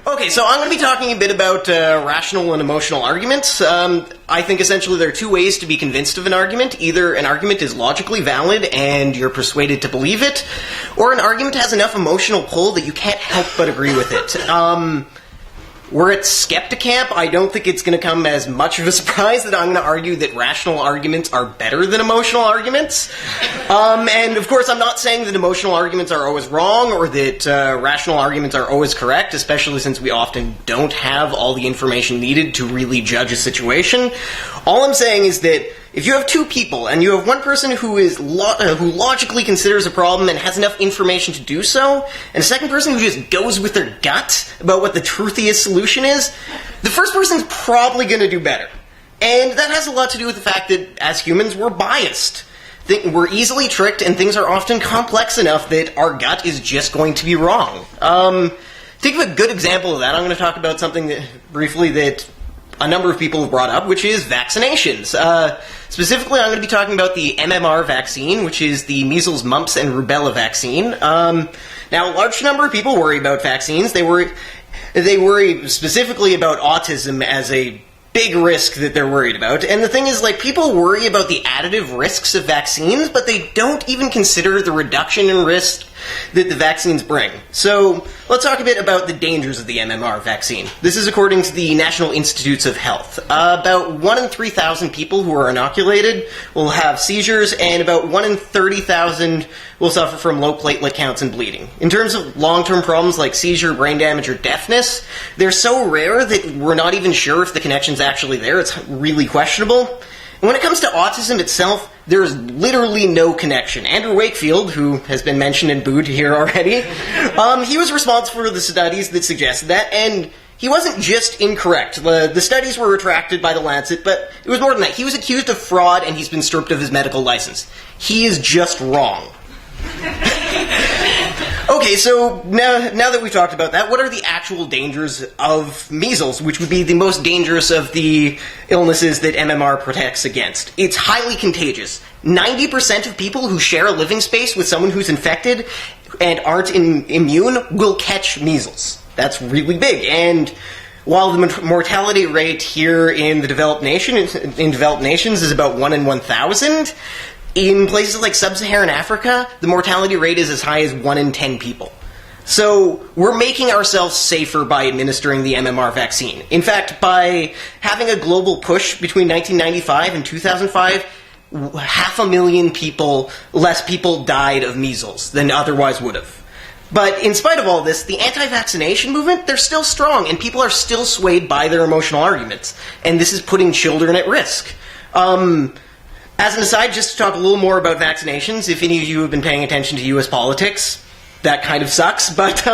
Okay, so I'm going to be talking a bit about rational and emotional arguments. I think essentially there are two ways to be convinced of an argument. Either an argument is logically valid and you're persuaded to believe it, or an argument has enough emotional pull that you can't help but agree with it. We're at Skepticamp. I don't think it's going to come as much of a surprise that I'm going to argue that rational arguments are better than emotional arguments. And of course, I'm not saying that emotional arguments are always wrong or that rational arguments are always correct, especially since we often don't have all the information needed to really judge a situation. All I'm saying is that if you have two people and you have one person who is who logically considers a problem and has enough information to do so, and a second person who just goes with their gut about what the truthiest solution is, the first person's probably going to do better. And that has a lot to do with the fact that as humans we're biased. We're easily tricked and things are often complex enough that our gut is just going to be wrong. Think of a good example of that. I'm going to talk about something briefly that a number of people have brought up, which is vaccinations. Specifically, I'm going to be talking about the MMR vaccine, which is the measles, mumps, and rubella vaccine. Now, a large number of people worry about vaccines. They worry specifically about autism as a big risk that they're worried about. And the thing is, people worry about the additive risks of vaccines, but they don't even consider the reduction in risk that the vaccines bring. So, let's talk a bit about the dangers of the MMR vaccine. This is according to the National Institutes of Health. About 1 in 3,000 people who are inoculated will have seizures, and about 1 in 30,000 will suffer from low platelet counts and bleeding. In terms of long-term problems like seizure, brain damage, or deafness, they're so rare that we're not even sure if the connection's actually there. It's really questionable. And when it comes to autism itself, there is literally no connection. Andrew Wakefield, who has been mentioned and booed here already, he was responsible for the studies that suggested that, and he wasn't just incorrect. The studies were retracted by The Lancet, but it was more than that. He was accused of fraud, and he's been stripped of his medical license. He is just wrong. Okay, so now that we've talked about that, what are the actual dangers of measles, which would be the most dangerous of the illnesses that MMR protects against? It's highly contagious. 90% of people who share a living space with someone who's infected and aren't immune will catch measles. That's really big. And while the mortality rate here in the developed nations is about 1 in 1,000, in places like sub-Saharan Africa, the mortality rate is as high as 1 in 10 people. So we're making ourselves safer by administering the MMR vaccine. In fact, by having a global push between 1995 and 2005, 500,000 less people died of measles than otherwise would have. But in spite of all this, the anti-vaccination movement, they're still strong, and people are still swayed by their emotional arguments. And this is putting children at risk. As an aside, just to talk a little more about vaccinations, if any of you have been paying attention to U.S. politics, that kind of sucks, but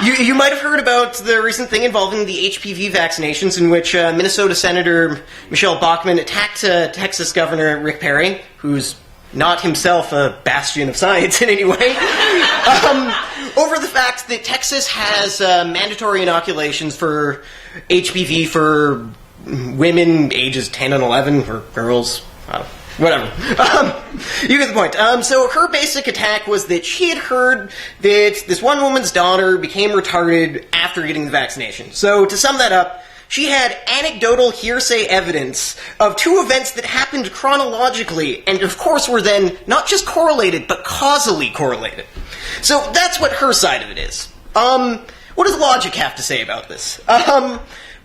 you might have heard about the recent thing involving the HPV vaccinations in which Minnesota Senator Michelle Bachmann attacked Texas Governor Rick Perry, who's not himself a bastion of science in any way, over the fact that Texas has mandatory inoculations for HPV for women ages 10 and 11, or girls, whatever. You get the point. So her basic attack was that she had heard that this one woman's daughter became retarded after getting the vaccination. So to sum that up, she had anecdotal hearsay evidence of 2 events that happened chronologically, and of course were then not just correlated, but causally correlated. So that's what her side of it is. What does logic have to say about this?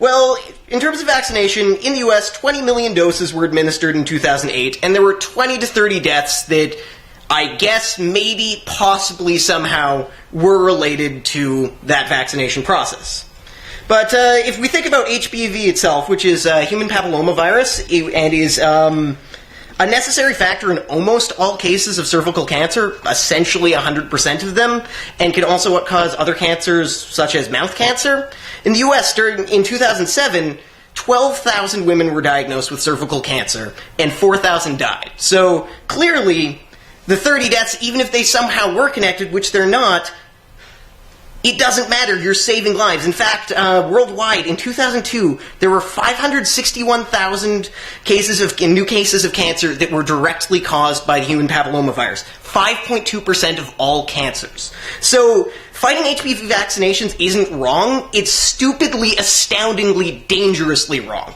Well, in terms of vaccination, in the US, 20 million doses were administered in 2008, and there were 20 to 30 deaths that I guess maybe, possibly, somehow were related to that vaccination process. But if we think about HPV itself, which is human papillomavirus, and is a necessary factor in almost all cases of cervical cancer, essentially 100% of them, and can also cause other cancers such as mouth cancer. In the US, in 2007, 12,000 women were diagnosed with cervical cancer, and 4,000 died. So, clearly, the 30 deaths, even if they somehow were connected, which they're not, it doesn't matter. You're saving lives. In fact, worldwide, in 2002, there were 561,000 new cases of cancer that were directly caused by the human papillomavirus. 5.2% of all cancers. So, fighting HPV vaccinations isn't wrong. It's stupidly, astoundingly, dangerously wrong.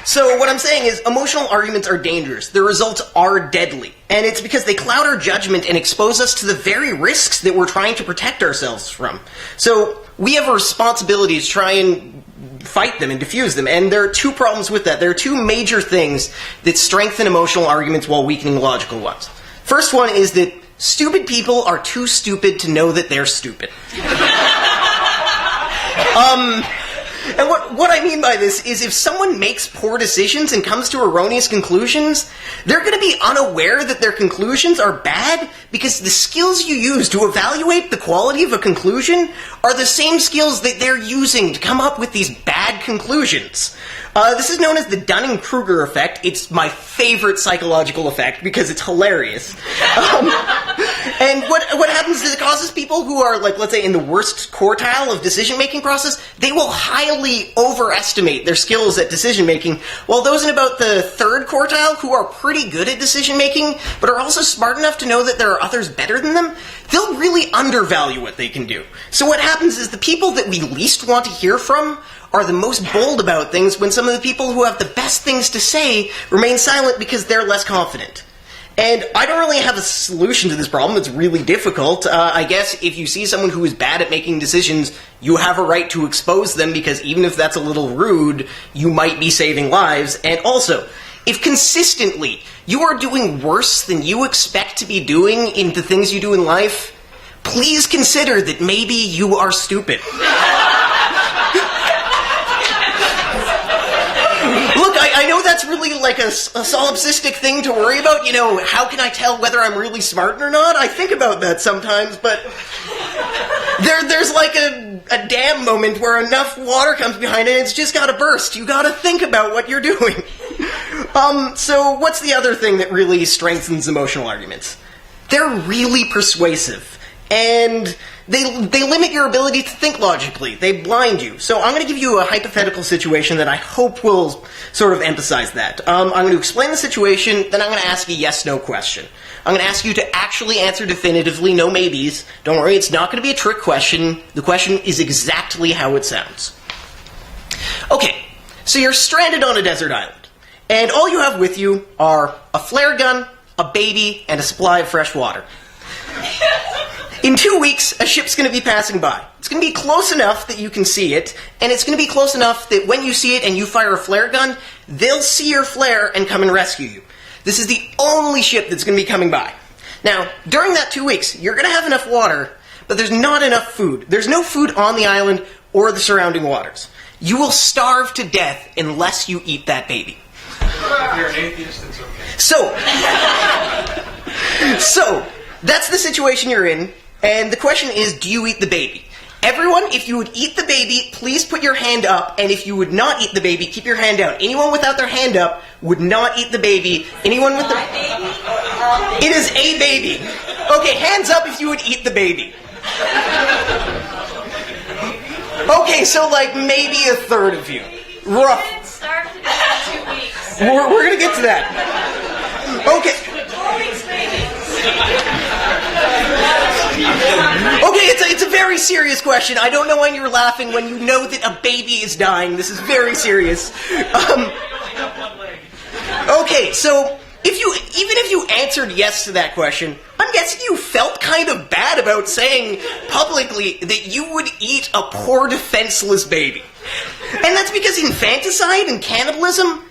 So what I'm saying is emotional arguments are dangerous. Their results are deadly. And it's because they cloud our judgment and expose us to the very risks that we're trying to protect ourselves from. So we have a responsibility to try and fight them and diffuse them. And there are two problems with that. There are two major things that strengthen emotional arguments while weakening logical ones. First one is that stupid people are too stupid to know that they're stupid. And what I mean by this is if someone makes poor decisions and comes to erroneous conclusions, they're going to be unaware that their conclusions are bad because the skills you use to evaluate the quality of a conclusion are the same skills that they're using to come up with these bad conclusions. This is known as the Dunning-Kruger effect. It's my favorite psychological effect because it's hilarious. And what happens is it causes people who are, like, let's say, in the worst quartile of decision-making process, they will highly overestimate their skills at decision-making, while those in about the third quartile, who are pretty good at decision-making, but are also smart enough to know that there are others better than them, they'll really undervalue what they can do. So what happens is the people that we least want to hear from are the most bold about things when some of the people who have the best things to say remain silent because they're less confident. And I don't really have a solution to this problem. It's really difficult. I guess if you see someone who is bad at making decisions, you have a right to expose them because even if that's a little rude, you might be saving lives. And also, if consistently you are doing worse than you expect to be doing in the things you do in life, please consider that maybe you are stupid. I know that's really like a solipsistic thing to worry about. You know, how can I tell whether I'm really smart or not? I think about that sometimes, but there's like a dam moment where enough water comes behind it and it's just got to burst. You got to think about what you're doing. So what's the other thing that really strengthens emotional arguments? They're really persuasive. And they limit your ability to think logically. They blind you. So I'm going to give you a hypothetical situation that I hope will sort of emphasize that. I'm going to explain the situation, then I'm going to ask a yes-no question. I'm going to ask you to actually answer definitively, no maybes. Don't worry, it's not going to be a trick question. The question is exactly how it sounds. Okay, so you're stranded on a desert island. And all you have with you are a flare gun, a baby, and a supply of fresh water. In 2 weeks, a ship's going to be passing by. It's going to be close enough that you can see it, and it's going to be close enough that when you see it and you fire a flare gun, they'll see your flare and come and rescue you. This is the only ship that's going to be coming by. Now, during that 2 weeks, you're going to have enough water, but there's not enough food. There's no food on the island or the surrounding waters. You will starve to death unless you eat that baby. If you're an atheist, it's okay. So, that's the situation you're in. And the question is, do you eat the baby? Everyone, if you would eat the baby, please put your hand up. And if you would not eat the baby, keep your hand down. Anyone without their hand up would not eat the baby. Anyone with their... It is a baby. Okay, hands up if you would eat the baby. Okay, so like maybe a third of you. Rough. Started in 2 weeks. We're going to get to that. Okay. 4 weeks, maybe. Okay, it's a very serious question. I don't know why you're laughing when you know that a baby is dying. This is very serious. Okay, so even if you answered yes to that question, I'm guessing you felt kind of bad about saying publicly that you would eat a poor, defenseless baby. And that's because infanticide and cannibalism,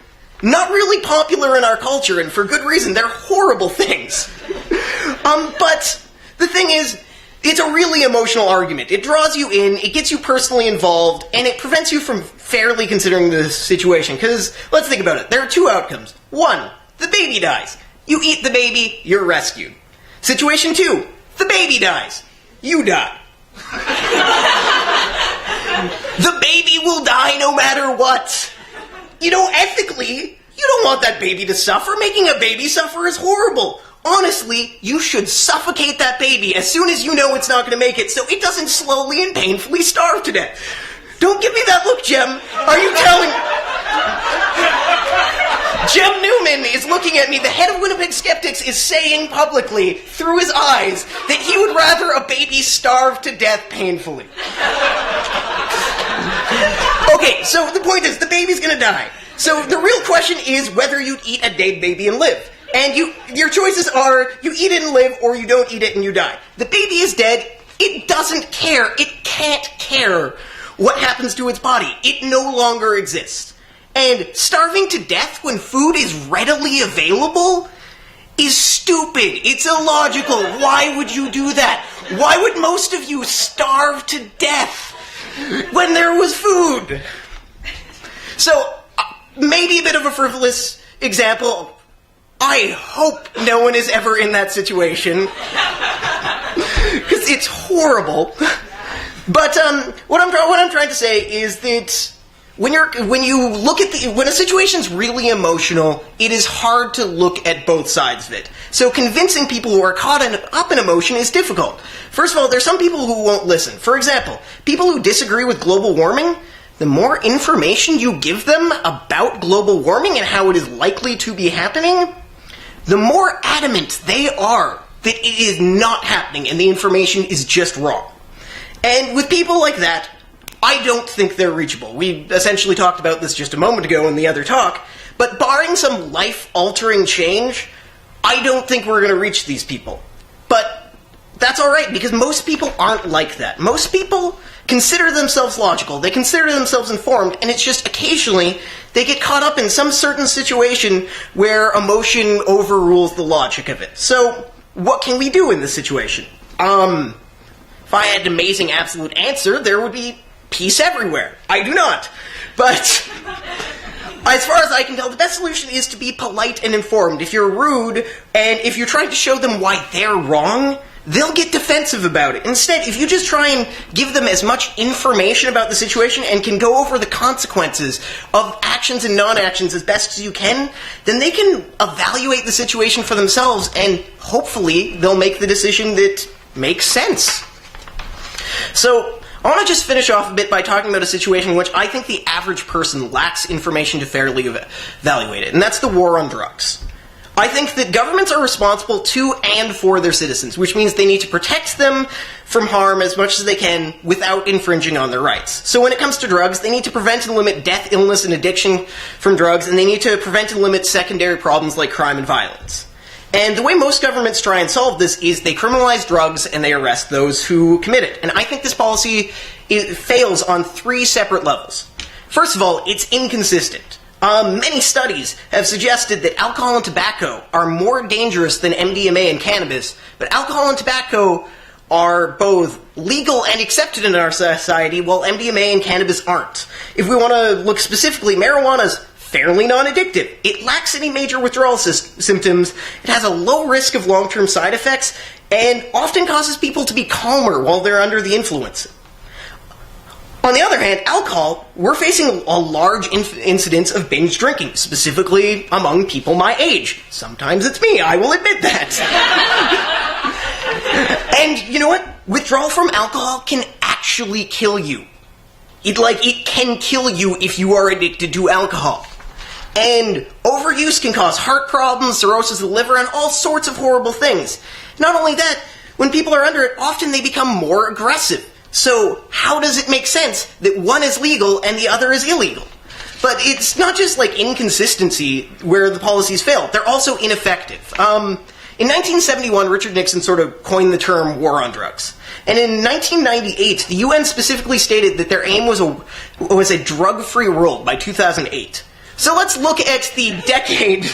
not really popular in our culture, and for good reason. They're horrible things. But the thing is, it's a really emotional argument. It draws you in, it gets you personally involved, and it prevents you from fairly considering the situation. Because, let's think about it. There are two outcomes. One, the baby dies. You eat the baby, you're rescued. Situation two, the baby dies. You die. The baby will die no matter what. You know, ethically, you don't want that baby to suffer. Making a baby suffer is horrible. Honestly, you should suffocate that baby as soon as you know it's not going to make it so it doesn't slowly and painfully starve to death. Don't give me that look, Jem. Are you telling... Jem Newman is looking looking at me, the head of Winnipeg Skeptics is saying publicly, through his eyes, that he would rather a baby starve to death painfully. Okay, so the point is, the baby's gonna die. So the real question is whether you'd eat a dead baby and live. And your choices are, you eat it and live, or you don't eat it and you die. The baby is dead. It doesn't care. It can't care what happens to its body. It no longer exists. And starving to death when food is readily available is stupid. It's illogical. Why would you do that? Why would most of you starve to death when there was food? So, maybe a bit of a frivolous example. I hope no one is ever in that situation. Because it's horrible. But what I'm trying to say is that when a situation's really emotional, it is hard to look at both sides of it. So convincing people who are caught up in emotion is difficult. First of all, there's some people who won't listen. For example, people who disagree with global warming, the more information you give them about global warming and how it is likely to be happening, the more adamant they are that it is not happening and the information is just wrong. And with people like that, I don't think they're reachable. We essentially talked about this just a moment ago in the other talk, but barring some life-altering change, I don't think we're going to reach these people. But that's alright, because most people aren't like that. Most people consider themselves logical, they consider themselves informed, and it's just occasionally they get caught up in some certain situation where emotion overrules the logic of it. So, what can we do in this situation? If I had an amazing absolute answer, there would be peace everywhere. I do not. But as far as I can tell, the best solution is to be polite and informed. If you're rude, and if you're trying to show them why they're wrong, they'll get defensive about it. Instead, if you just try and give them as much information about the situation and can go over the consequences of actions and non-actions as best as you can, then they can evaluate the situation for themselves, and hopefully they'll make the decision that makes sense. So, I want to just finish off a bit by talking about a situation in which I think the average person lacks information to fairly evaluate it, and that's the war on drugs. I think that governments are responsible to and for their citizens, which means they need to protect them from harm as much as they can without infringing on their rights. So when it comes to drugs, they need to prevent and limit death, illness, and addiction from drugs, and they need to prevent and limit secondary problems like crime and violence. And the way most governments try and solve this is they criminalize drugs and they arrest those who commit it. And I think this policy fails on three separate levels. First of all, it's inconsistent. Many studies have suggested that alcohol and tobacco are more dangerous than MDMA and cannabis, but alcohol and tobacco are both legal and accepted in our society, while MDMA and cannabis aren't. If we want to look specifically, marijuana's fairly non-addictive. It lacks any major withdrawal symptoms, it has a low risk of long-term side effects, and often causes people to be calmer while they're under the influence. On the other hand, alcohol, we're facing a large incidence of binge drinking, specifically among people my age. Sometimes it's me, I will admit that. And you know what? Withdrawal from alcohol can actually kill you. It can kill you if you are addicted to alcohol. And overuse can cause heart problems, cirrhosis of the liver, and all sorts of horrible things. Not only that, when people are under it, often they become more aggressive. So, how does it make sense that one is legal and the other is illegal? But it's not just like inconsistency where the policies fail, they're also ineffective. In 1971, Richard Nixon sort of coined the term war on drugs. And in 1998, the UN specifically stated that their aim was a drug-free world by 2008. So let's look at the decade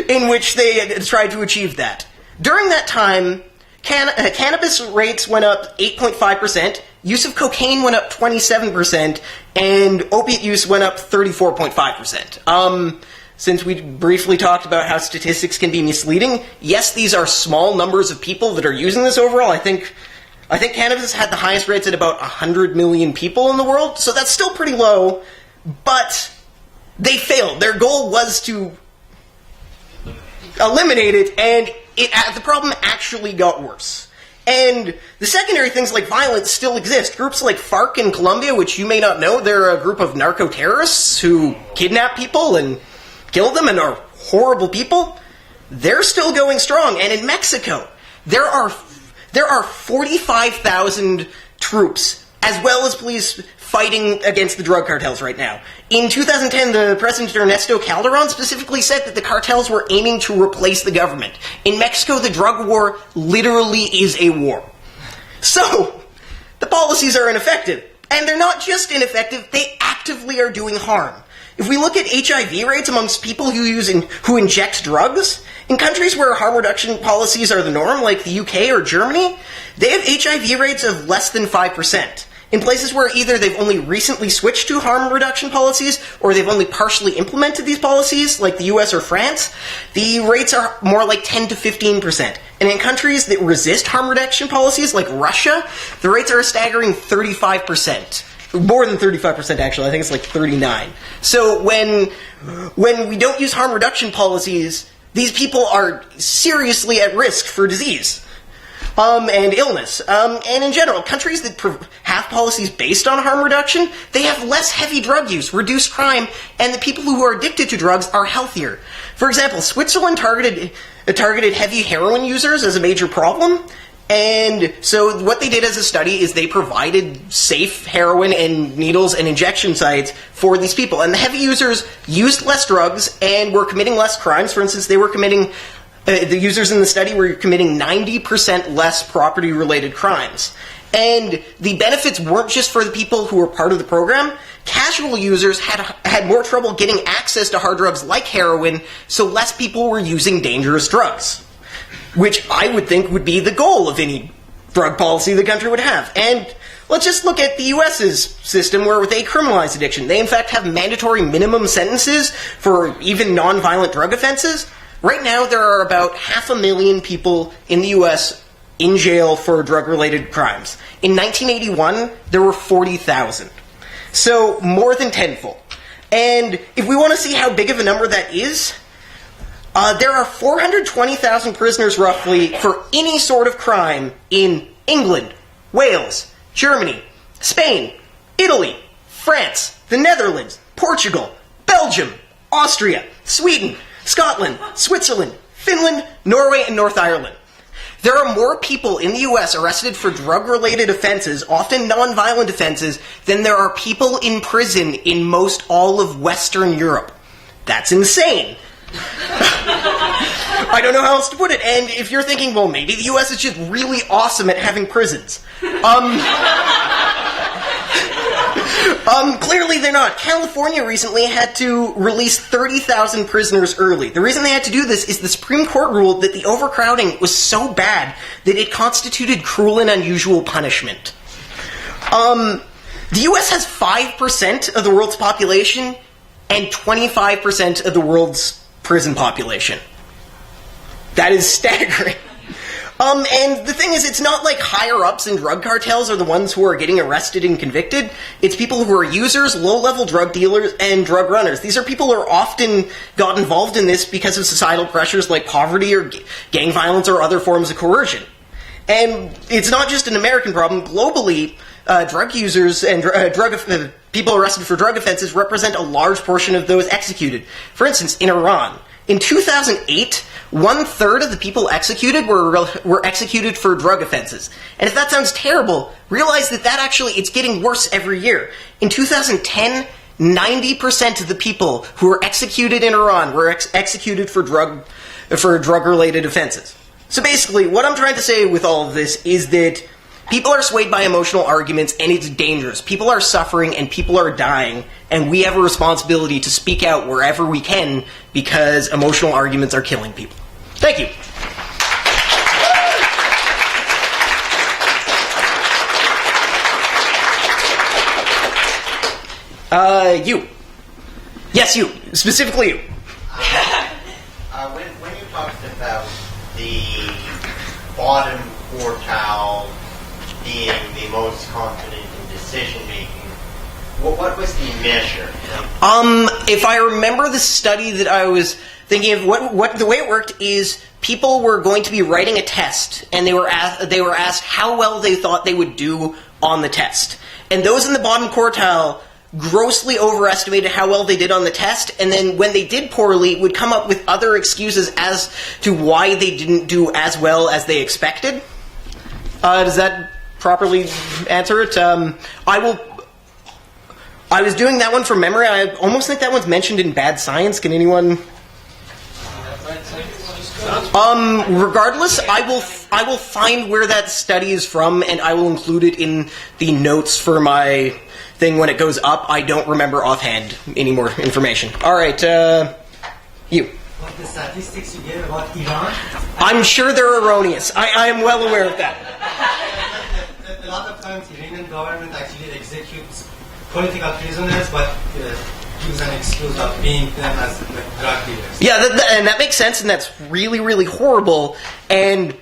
in which they had tried to achieve that. During that time, cannabis rates went up 8.5%, use of cocaine went up 27%, and opiate use went up 34.5%. Since we briefly talked about how statistics can be misleading, yes, these are small numbers of people that are using this overall. I think cannabis had the highest rates at about 100 million people in the world, so that's still pretty low, but they failed. Their goal was to eliminate it, and the problem actually got worse. And the secondary things like violence still exist. Groups like FARC in Colombia, which you may not know, they're a group of narco-terrorists who kidnap people and kill them and are horrible people. they're still going strong. And in Mexico, there are 45,000 troops, as well as police, fighting against the drug cartels right now. In 2010, the President Ernesto Calderon specifically said that the cartels were aiming to replace the government. In Mexico, the drug war literally is a war. So, the policies are ineffective. And they're not just ineffective, they actively are doing harm. If we look at HIV rates amongst people who inject drugs, in countries where harm reduction policies are the norm, like the UK or Germany, they have HIV rates of less than 5%. In places where either they've only recently switched to harm reduction policies or they've only partially implemented these policies, like the US or France, the rates are more like 10 to 15%. And in countries that resist harm reduction policies, like Russia, the rates are a staggering 35%. More than 35%, actually. I think it's like 39. So when we don't use harm reduction policies, these people are seriously at risk for disease. And illness. And in general, countries that have policies based on harm reduction, they have less heavy drug use, reduced crime, and the people who are addicted to drugs are healthier. For example, Switzerland targeted heavy heroin users as a major problem, and so what they did as a study is they provided safe heroin and needles and injection sites for these people. And the heavy users used less drugs and were committing less crimes. For instance, they were committing... the users in the study were committing 90% less property-related crimes. And the benefits weren't just for the people who were part of the program. Casual users had more trouble getting access to hard drugs like heroin, so less people were using dangerous drugs, which I would think would be the goal of any drug policy the country would have. And let's just look at the U.S.'s system where they criminalize addiction. They, in fact, have mandatory minimum sentences for even non-violent drug offenses. Right now, there are about 500,000 people in the U.S. in jail for drug-related crimes. In 1981, there were 40,000. So, more than tenfold. And if we want to see how big of a number that is, there are 420,000 prisoners, roughly, for any sort of crime in England, Wales, Germany, Spain, Italy, France, the Netherlands, Portugal, Belgium, Austria, Sweden, Scotland, Switzerland, Finland, Norway, and North Ireland. There are more people in the U.S. arrested for drug-related offenses, often non-violent offenses, than there are people in prison in most all of Western Europe. That's insane. I don't know how else to put it. And if you're thinking, well, maybe the U.S. is just really awesome at having prisons. Clearly they're not. California recently had to release 30,000 prisoners early. The reason they had to do this is the Supreme Court ruled that the overcrowding was so bad that it constituted cruel and unusual punishment. The U.S. has 5% of the world's population and 25% of the world's prison population. That is staggering. And the thing is, it's not like higher-ups in drug cartels are the ones who are getting arrested and convicted. It's people who are users, low-level drug dealers, and drug runners. These are people who are often got involved in this because of societal pressures like poverty or gang violence or other forms of coercion. And it's not just an American problem. Globally, drug users and people arrested for drug offenses represent a large portion of those executed. For instance, in Iran, in 2008, 1/3 of the people executed were executed for drug offenses. And if that sounds terrible, realize that actually, it's getting worse every year. In 2010, 90% of the people who were executed in Iran were executed for drug-related offenses. So basically, what I'm trying to say with all of this is that people are swayed by emotional arguments, and it's dangerous. People are suffering, and people are dying, and we have a responsibility to speak out wherever we can because emotional arguments are killing people. Thank you. You. Yes, you. Specifically you. When you talked about the bottom quartile being the most confident in decision-making, what was the measure? If I remember the study that I was thinking of, what the way it worked is people were going to be writing a test, and they were asked how well they thought they would do on the test. And those in the bottom quartile grossly overestimated how well they did on the test, and then when they did poorly, would come up with other excuses as to why they didn't do as well as they expected. Does that properly answer it? I was doing that one from memory. I almost think that one's mentioned in Bad Science. Can anyone? Regardless, I will find where that study is from, and I will include it in the notes for my thing when it goes up. I don't remember offhand any more information. All right, you. What the statistics you gave about Iran? I'm sure they're erroneous. I am well aware of that. A lot of times, Iranian government actually executes political prisoners, but gives an excuse of being them as drug dealers. Yeah, and that makes sense, and that's really, really horrible. And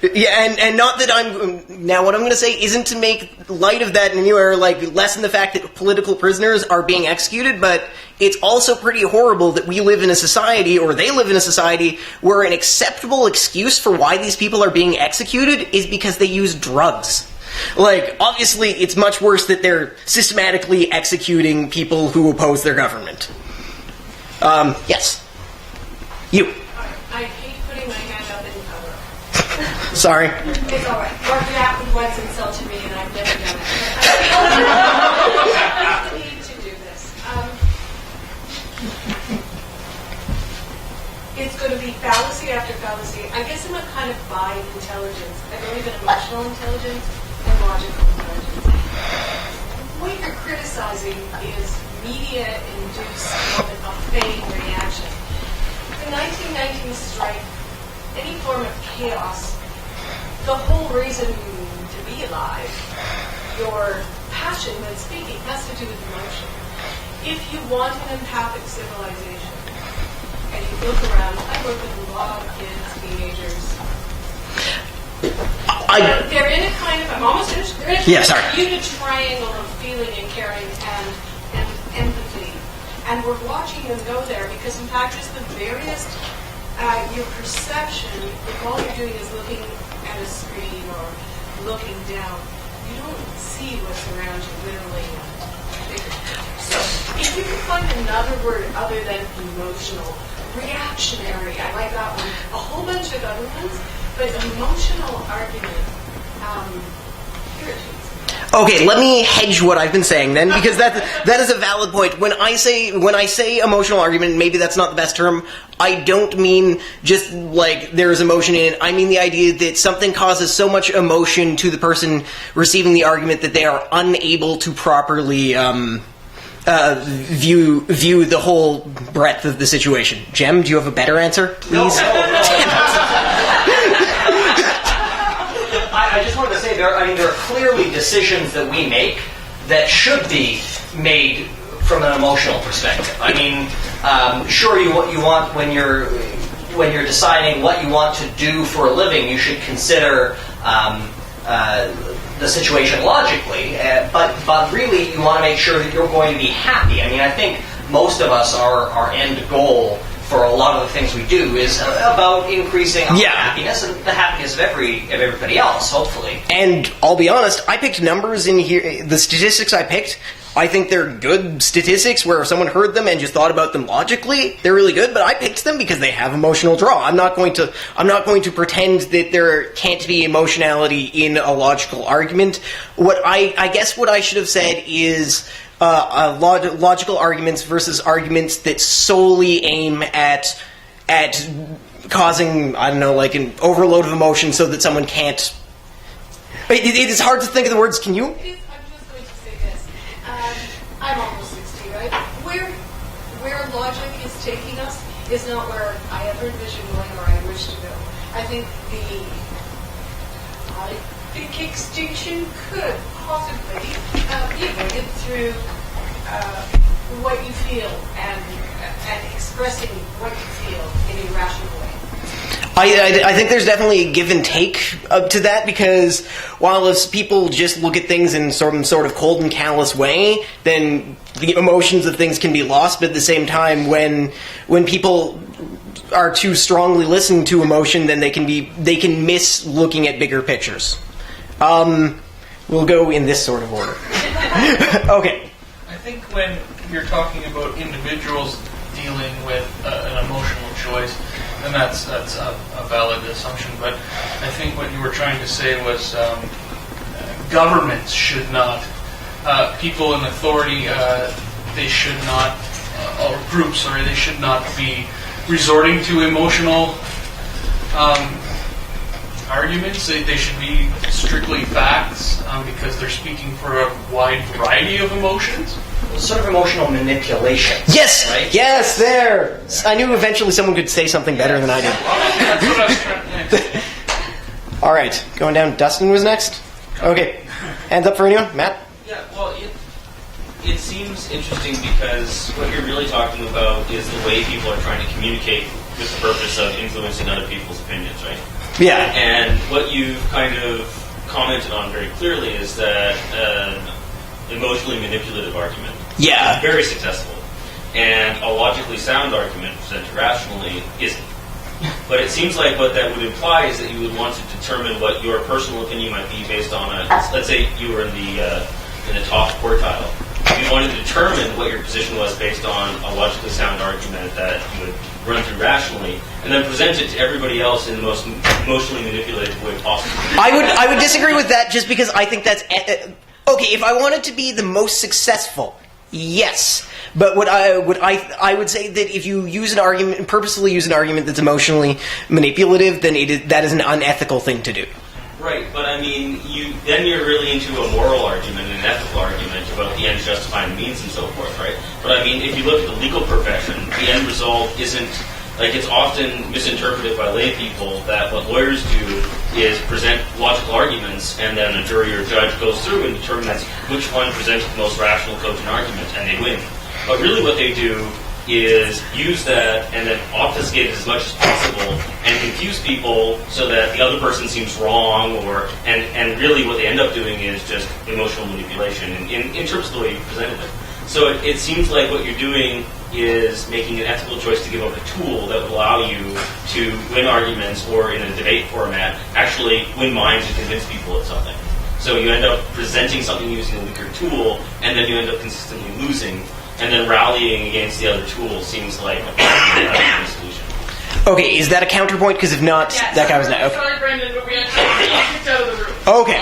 yeah, and not that I'm now. What I'm going to say isn't to make light of that in any way, or like lessen the fact that political prisoners are being executed, but it's also pretty horrible that we live in a society, or they live in a society, where an acceptable excuse for why these people are being executed is because they use drugs. Like, obviously, it's much worse that they're systematically executing people who oppose their government. Yes. You. I hate putting my hand up in cover. Sorry. It's all right. Mark happened once insulted me, and I've never done it. I feel the need to do this. It's going to be fallacy after fallacy. I guess I'm a kind of bi intelligence. I believe in emotional intelligence and logical intelligence. What you're criticizing is media-induced moment of fame reaction. The 1919 strike, any form of chaos, the whole reason to be alive, your passion when speaking, has to do with emotion. If you want an empathic civilization, and you look around, I work with a lot of kids, teenagers. They're in a kind of, I'm almost finished, they're in a unit triangle of feeling and caring and empathy. And we're watching them go there because, in fact, just the various, your perception, if all you're doing is looking at a screen or looking down, you don't see what's around you literally. So, if you can find another word other than emotional, reactionary, I like that one, a whole bunch of other ones, but emotional argument irritates. Okay, let me hedge what I've been saying then, because that is a valid point. When I say emotional argument, maybe that's not the best term. I don't mean just like there's emotion in it. I mean the idea that something causes so much emotion to the person receiving the argument that they are unable to properly view the whole breadth of the situation. Jem, do you have a better answer, please? I just wanted to say there are clearly decisions that we make that should be made from an emotional perspective. I mean, sure, you want when you're deciding what you want to do for a living, you should consider the situation logically, but really you want to make sure that you're going to be happy. I mean, I think most of us, our end goal for a lot of the things we do is about increasing our happiness and the happiness of everybody else, hopefully. And I'll be honest, I picked numbers in here. The statistics I picked, I think they're good statistics where if someone heard them and just thought about them logically, they're really good, but I picked them because they have emotional draw. I'm not going to pretend that there can't be emotionality in a logical argument. I guess what I should have said is logical arguments versus arguments that solely aim at causing, I don't know, like an overload of emotion so that someone can't. It is hard to think of the words. Can you? I'm just going to say this. I'm almost 60, right? Where logic is taking us is not where I ever envisioned going or I wish to go. I think the extinction could possibly be avoided through what you feel and expressing what you feel in a rational way. I think there's definitely a give and take to that, because while if people just look at things in some sort of cold and callous way, then the emotions of things can be lost. But at the same time, when people are too strongly listening to emotion, then they can miss looking at bigger pictures. We'll go in this sort of order. Okay. I think when you're talking about individuals dealing with an emotional choice, then that's a valid assumption. But I think what you were trying to say was governments should not, people in authority, they should not, or groups, sorry, they should not be resorting to emotional arguments. They should be strictly facts because they're speaking for a wide variety of emotions. Sort of emotional manipulation. Yes! Right? Yes, there! I knew eventually someone could say something better than I did. That's what I was trying to All right, going down. Dustin was next. Okay. Hands up for anyone? Matt? Yeah, well, it seems interesting because what you're really talking about is the way people are trying to communicate with the purpose of influencing other people's opinions, right? Yeah. And what you've kind of commented on very clearly is that emotionally manipulative argument Yeah. is very successful, and a logically sound argument presented rationally isn't. But it seems like what that would imply is that you would want to determine what your personal opinion might be based on let's say you were in the top quartile. You wanted to determine what your position was based on a logically sound argument that you would run through rationally, and then present it to everybody else in the most emotionally manipulative way possible. I would disagree with that just because I think that's okay. If I wanted to be the most successful, yes. But I would say that if you use an argument, purposefully use an argument that's emotionally manipulative, then that is an unethical thing to do. Right, but I mean, you're really into a moral argument and an ethical argument about the ends justifying the means and so forth, right? But I mean, if you look at the legal profession, the end result isn't, like, it's often misinterpreted by lay people that what lawyers do is present logical arguments, and then a jury or judge goes through and determines which one presents the most rational, cogent argument, and they win. But really what they do is use that and then obfuscate it as much as possible and confuse people so that the other person seems wrong, and really what they end up doing is just emotional manipulation in terms of the way you presented it. So it seems like what you're doing is making an ethical choice to give up a tool that would allow you to win arguments, or in a debate format, actually win minds and convince people of something. So you end up presenting something using a weaker tool, and then you end up consistently losing. And then rallying against the other tool seems like a solution. Okay, is that a counterpoint? Because if not, that guy was not. Okay. Sorry, Brendan, but we actually got kicked out of the room. Okay.